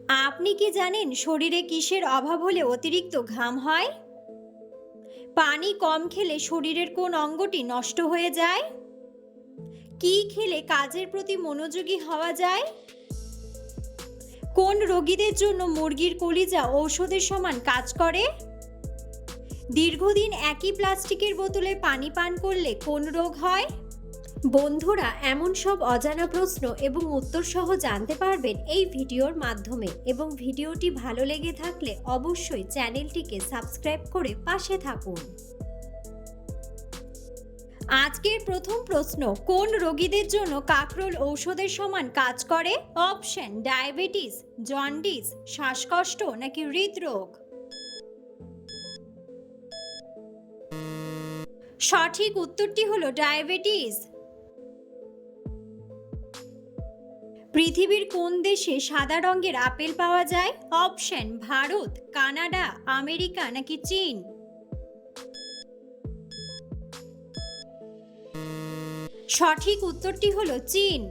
আপনি কি জানেন শরীরে কিসের অভাব হলে অতিরিক্ত ঘাম হয়? পানি কম খেলে শরীরের কোন অঙ্গটি নষ্ট হয়ে যায়? কি খেলে কাজের প্রতি মনোযোগী হওয়া যায়? কোন রোগীদের জন্য মুরগির কলিজা ঔষধের সমান কাজ করে? দীর্ঘদিন একই প্লাস্টিকের বোতলে পানি পান করলে কোন রোগ হয়? বন্ধুরা, এমন সব অজানা প্রশ্ন এবং উত্তর সহ জানতে পারবেন এই ভিডিওর মাধ্যমে, এবং ভিডিওটি ভালো লেগে থাকলে অবশ্যই চ্যানেলটিকে সাবস্ক্রাইব করে পাশে থাকুন। আজকের প্রথম প্রশ্ন, কোন রোগীদের জন্য কাকরোল ঔষধের সমান কাজ করে? অপশন: ডায়াবেটিস, জন্ডিস, শ্বাসকষ্ট নাকি হৃদরোগ। সঠিক উত্তরটি হলো ডায়াবেটিস। পৃথিবীর কোন দেশে সাদা রঙের আপেল পাওয়া যায়? অপশন: ভারত, কানাডা, আমেরিকা নাকি চীন। সঠিক উত্তরটি হলো চীন।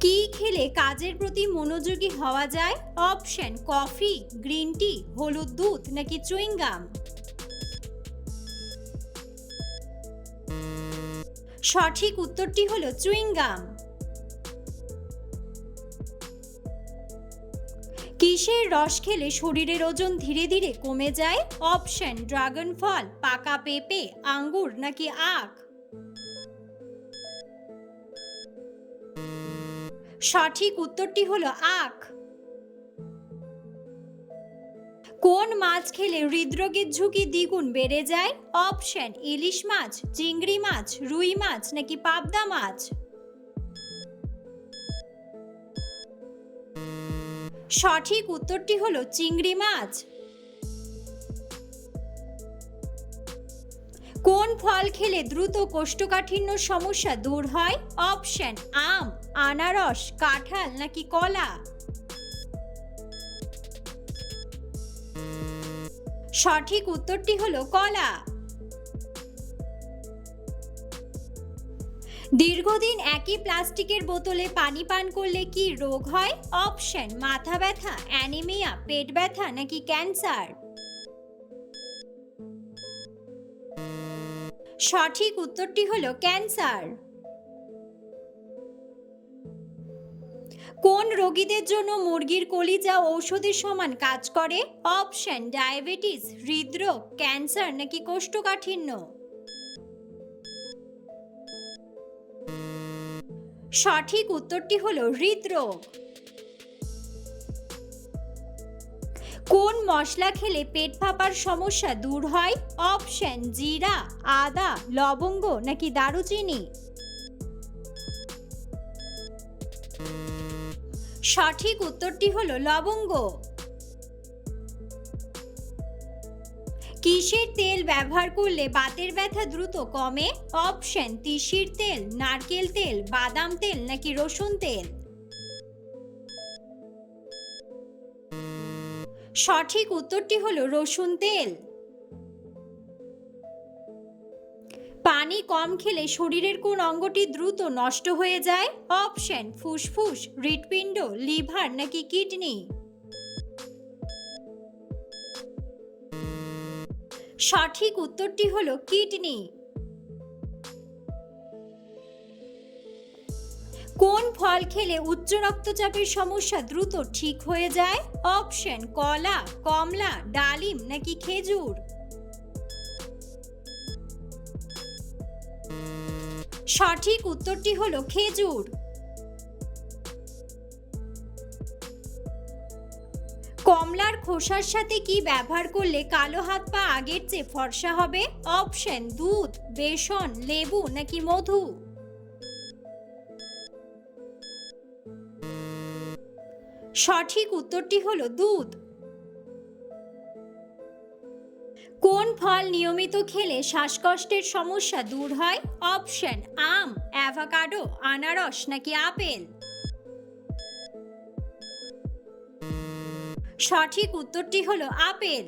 কি খেলে কাজের প্রতি মনোযোগী হওয়া যায়? অপশন: কফি, গ্রিন টি, হলুদ দুধ নাকি চুইংগাম। সঠিক উত্তরটি হলো চুইংগাম। কিসের রস খেলে শরীরের ওজন ধীরে ধীরে কমে যায়? অপশন: ড্রাগন ফল, পাকা পেঁপে, আঙ্গুর নাকি আখ। সঠিক উত্তরটি হলো আখ। কোন মাছ খেলে হৃদরোগের ঝুঁকি দ্বিগুণ বেড়ে যায়? অপশন: ইলিশ মাছ, চিংড়ি মাছ, রুই মাছ নাকি পাবদা মাছ। সঠিক উত্তরটি হলো চিংড়ি মাছ। কোন ফল খেলে দ্রুত কোষ্ঠকাঠিন্য সমস্যা দূর হয়? অপশন: আম, আনারস, কাঁঠাল নাকি কলা। সঠিক উত্তরটি হলো কলা। দীর্ঘদিন একই প্লাস্টিকের বোতলে পানি পান করলে কি রোগ হয়? অপশন: মাথা ব্যথা, অ্যানিমিয়া, পেট ব্যথা নাকি ক্যান্সার। সঠিক উত্তরটি হলো ক্যান্সার। কোন রোগীদের জন্য মুরগির কলিজা ঔষধের সমান কাজ করে? অপশন: ডায়াবেটিস, হৃদরোগ, ক্যান্সার নাকি কোষ্ঠকাঠিন্য। সঠিক উত্তরটি হলো হৃদরোগ। কোন মশলা খেলে পেট ফাঁপার সমস্যা দূর হয়? অপশন: জিরা, আদা, লবঙ্গ নাকি দারুচিনি। সঠিক উত্তরটি হলো লবঙ্গ। কিসের তেল ব্যবহার করলে বাতের ব্যথা দ্রুত কমে? অপশন: তিসির তেল, নারকেল তেল, বাদাম তেল নাকি রসুন তেল। সঠিক উত্তরটি হলো রসুন তেল। পানি কম খেলে শরীরের কোন অঙ্গটি দ্রুত নষ্ট হয়ে যায়? অপশন: ফুসফুস, হৃৎপিণ্ড, লিভার নাকি কিডনি। সঠিক উত্তরটি হলো কিডনি। কোন ফল খেলে উচ্চ রক্তচাপের সমস্যা দ্রুত ঠিক হয়ে যায়? অপশন: কলা, কমলা, ডালিম নাকি খেজুর। সঠিক উত্তরটি হলো খেজুর। কমলার খোসার সাথে কি ব্যবহার করলে কালো হাত পা আগের চেয়ে ফর্সা হবে? অপশন: দুধ, বেসন, লেবু নাকি মধু। সঠিক উত্তরটি হলো দুধ। কোন ফল নিয়মিত খেলে শ্বাসকষ্টের সমস্যা দূর হয়? অপশন: আম, অ্যাভোকাডো, আনারস নাকি আপেল। সঠিক উত্তরটি হলো আপেল।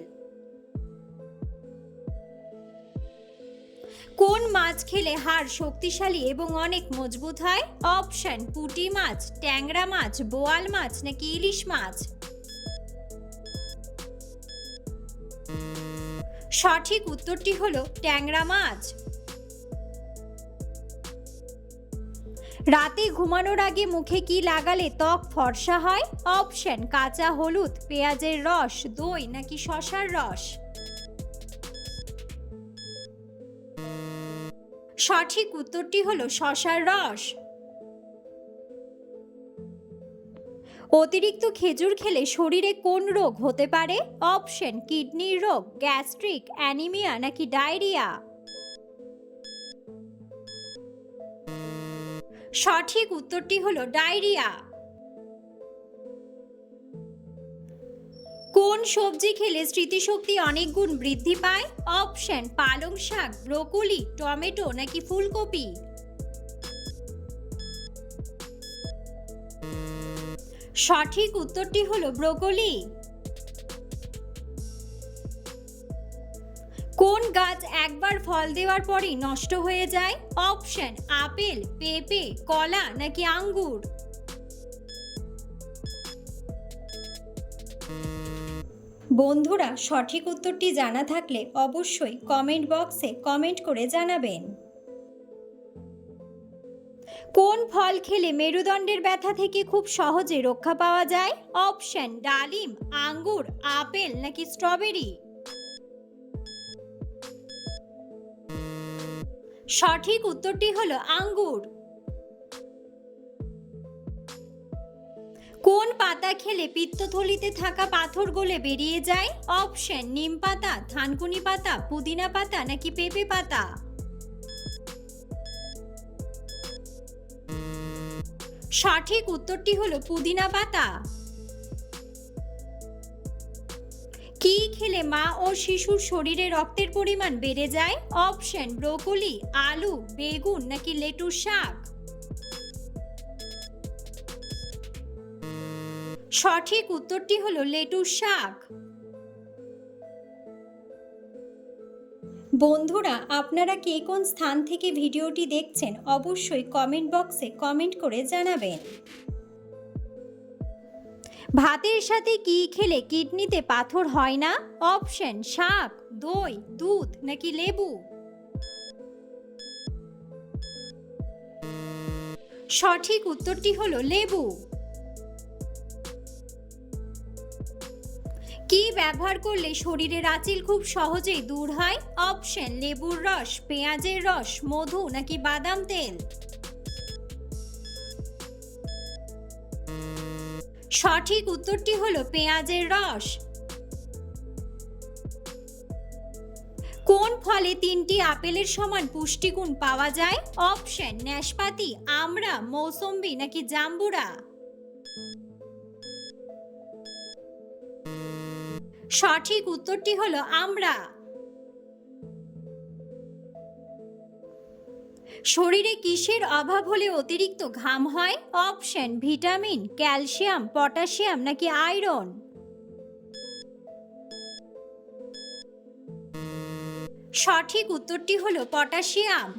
কোন মাছ খেলে হাড় শক্তিশালী এবং অনেক মজবুত হয়? অপশন পুঁটি মাছ, ট্যাংরা মাছ, বোয়াল মাছ নাকি ইলিশ মাছ? সঠিক উত্তরটি হলো ট্যাংরা মাছ। রাতে ঘুমানোর আগে মুখে কি লাগালে ত্বক ফর্সা হয়? অপশন কাঁচা হলুদ, পেঁয়াজের রস, দই নাকি শসার রস? সঠিক উত্তরটি হলো শসার রস। অতিরিক্ত খেজুর খেলে শরীরে কোন রোগ হতে পারে? অপশন কিডনির রোগ, গ্যাস্ট্রিক, অ্যানিমিয়া নাকি ডায়রিয়া? সঠিক উত্তরটি হলো ডায়রিয়া। কোন সবজি খেলে স্মৃতিশক্তি অনেক গুণ বৃদ্ধি পায়? অপশন পালং শাক, ব্রোকলি, টমেটো নাকি ফুলকপি? সঠিক উত্তরটি হলো ব্রোকলি। কোন গাছ একবার ফল দেওয়ার পরই নষ্ট হয়ে যায়? অপশন আপেল, পেঁপে, কলা নাকি আঙ্গুর? বন্ধুরা, সঠিক উত্তরটি জানা থাকলে অবশ্যই কমেন্ট বক্সে কমেন্ট করে জানাবেন। কোন ফল খেলে মেরুদণ্ডের ব্যথা থেকে খুব সহজে রক্ষা পাওয়া যায়? অপশন ডালিম, আঙ্গুর, আপেল নাকি স্ট্রবেরি? সঠিক উত্তরটি হলো আঙ্গুর। কোন পাতা খেলে পিত্তথলিতে থাকা পাথর গলে বেরিয়ে যায়? অপশন নিম পাতা, থানকুনি পাতা, পুদিনা পাতা নাকি পেঁপে পাতা? সঠিক উত্তরটি হলো পুদিনা পাতা। কি খেলে মা ও শিশুর শরীরে রক্তের পরিমাণ বেড়ে যায়? অপশন ব্রোকলি, আলু, বেগুন নাকি লেটুস শাক? সঠিক উত্তরটি হলো লেটুস শাক। বন্ধুরা, আপনারা কে কোন স্থান থেকে ভিডিওটি দেখছেন অবশ্যই কমেন্ট বক্সে কমেন্ট করে জানাবেন। ভাতের সাথে কি খেলে কিডনিতে পাথর হয় না? অপশন শাক, দই, দুধ নাকি লেবু? সঠিক উত্তরটি হলো লেবু। কি ব্যবহার করলে শরীরের আঁচিল খুব সহজেই দূর হয়? অপশন লেবুর রস, পেঁয়াজের রস, মধু নাকি বাদাম তেল? সঠিক উত্তরটি হলো পেঁয়াজের রস। কোন ফলে 3টি আপেলের সমান পুষ্টিগুণ পাওয়া যায়? অপশন নাশপাতি, আমড়া, মৌসম্বি নাকি জাম্বুরা? সঠিক উত্তরটি হলো আমড়া। শরীরে কিসের অভাব হলে অতিরিক্ত ঘাম হয়? অপশন ভিটামিন, ক্যালসিয়াম, পটাশিয়াম নাকি আয়রন? সঠিক উত্তরটি হলো পটাশিয়াম।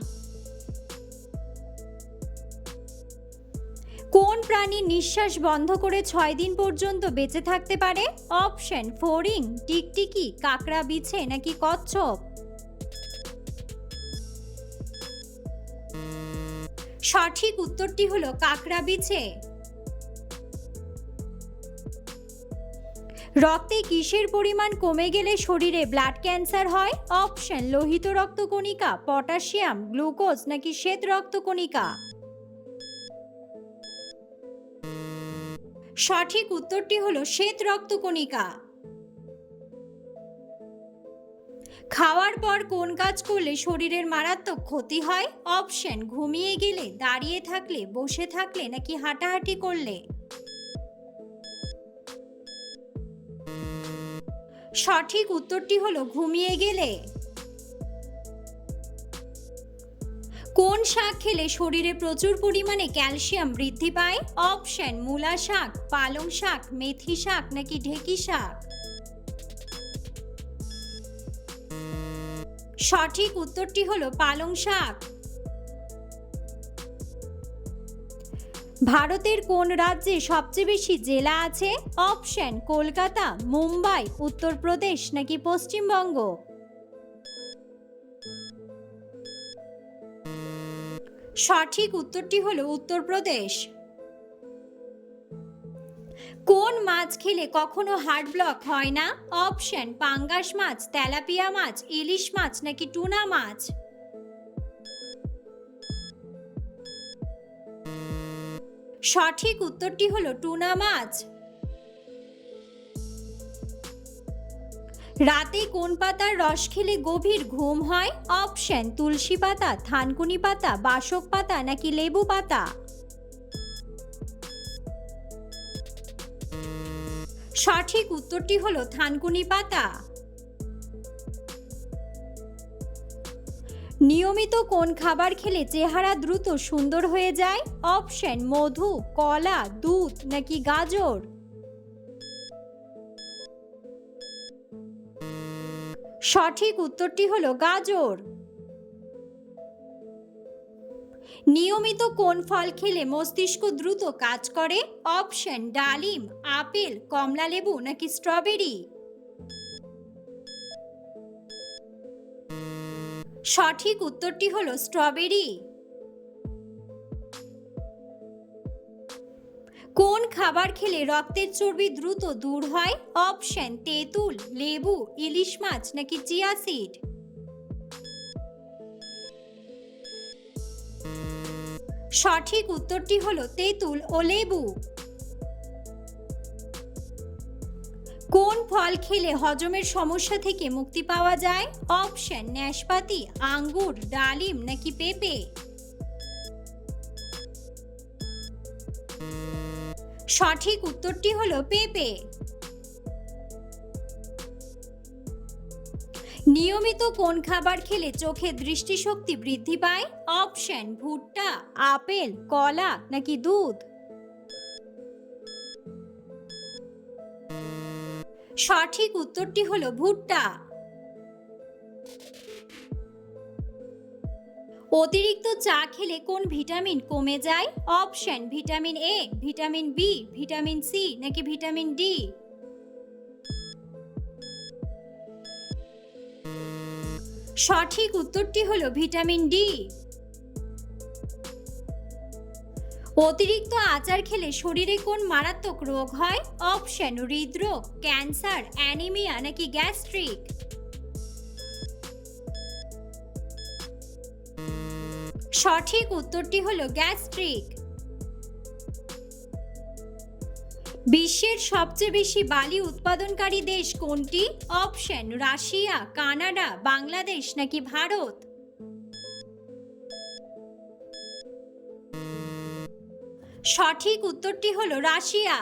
কোন প্রাণী নিঃশ্বাস বন্ধ করে 6 দিন পর্যন্ত বেঁচে থাকতে পারে? অপশন ফড়িং, টিকটিকি, কাকড়া বিছে নাকি কচ্ছপ? সঠিক উত্তরটি হলো কাকড়া বিছে। রক্তে কিসের পরিমাণ কমে গেলে শরীরে ব্লাড ক্যান্সার হয়? অপশন লোহিত রক্তকণিকা, পটাশিয়াম, গ্লুকোজ নাকি শ্বেত রক্তকণিকা? সঠিক উত্তরটি হলো শ্বেত রক্তকণিকা। খাওয়ার পর কোন কাজ করলে শরীরের মারাত্মক ক্ষতি হয়? অপশন ঘুমিয়ে গেলে, দাঁড়িয়ে থাকলে, বসে থাকলে নাকি হাঁটাহাঁটি করলে? সঠিক উত্তরটি হলো ঘুমিয়ে গেলে। কোন শাক খেলে শরীরে প্রচুর পরিমাণে ক্যালসিয়াম বৃদ্ধি পায়? অপশন মূলা শাক, পালং শাক, মেথি শাক নাকি ঢেঁকি শাক? সঠিক উত্তরটি হলো পালং শাক। ভারতের কোন রাজ্যে সবচেয়ে বেশি জেলা আছে? অপশন কলকাতা, মুম্বাই, উত্তরপ্রদেশ নাকি পশ্চিমবঙ্গ। সঠিক উত্তরটি হলো উত্তরপ্রদেশ। কোন মাছ খেলে কখনো হার্ট ব্লক হয় না? অপশন পাঙ্গাস মাছ, তেলাপিয়া মাছ, ইলিশ মাছ নাকি টুনা মাছ। সঠিক উত্তরটি হলো টুনা মাছ। রাতে কোন পাতার রস খেলে গভীর ঘুম হয়? অপশন তুলসী পাতা, থানকুনি পাতা, বাসক পাতা নাকি লেবু পাতা। সঠিক উত্তরটি হলো থানকুনি পাতা। নিয়মিত কোন খাবার খেলে চেহারা দ্রুত সুন্দর হয়ে যায়? অপশন মধু, কলা, দুধ নাকি গাজর। সঠিক উত্তরটি হলো গাজর। নিয়মিত কোন ফল খেলে মস্তিষ্ক দ্রুত কাজ করে? অপশন ডালিম, আপেল, কমলালেবু নাকি স্ট্রবেরি। সঠিক উত্তরটি হলো স্ট্রবেরি। কোন খাবার খেলে রক্তের চর্বি দ্রুত দূর হয়? অপশন তেঁতুল, লেবু, ইলিশ মাছ নাকি চিয়া সিড। সঠিক উত্তরটি হলো তেঁতুল ও লেবু। কোন ফল খেলে হজমের সমস্যা থেকে মুক্তি পাওয়া যায়? অপশন নাশপাতি, আঙ্গুর, ডালিম নাকি পেঁপে। সঠিক উত্তরটি হলো পেঁপে। নিয়মিত কোন খাবার খেলে চোখের দৃষ্টিশক্তি বৃদ্ধি পায়? অপশন ভুট্টা, আপেল, কলা নাকি দুধ। সঠিক উত্তরটি হলো ভুট্টা। অতিরিক্ত চা খেলে কোন ভিটামিন কমে যায়? Option vitamin A, vitamin B, vitamin C নাকি ভিটামিন ডি। সঠিক উত্তরটি হলো ভিটামিন ডি। অতিরিক্ত আচার খেলে শরীরে কোন মারাত্মক রোগ হয়? অপশন হৃদরোগ, ক্যান্সার, অ্যানিমিয়া নাকি গ্যাস্ট্রিক। সঠিক উত্তরটি হলো গ্যাস্ট্রিক। বিশ্বের সবচেয়ে বেশি বালি উৎপাদনকারী দেশ কোনটি? অপশন রাশিয়া, কানাডা, বাংলাদেশ নাকি ভারত। সঠিক উত্তরটি হলো রাশিয়া।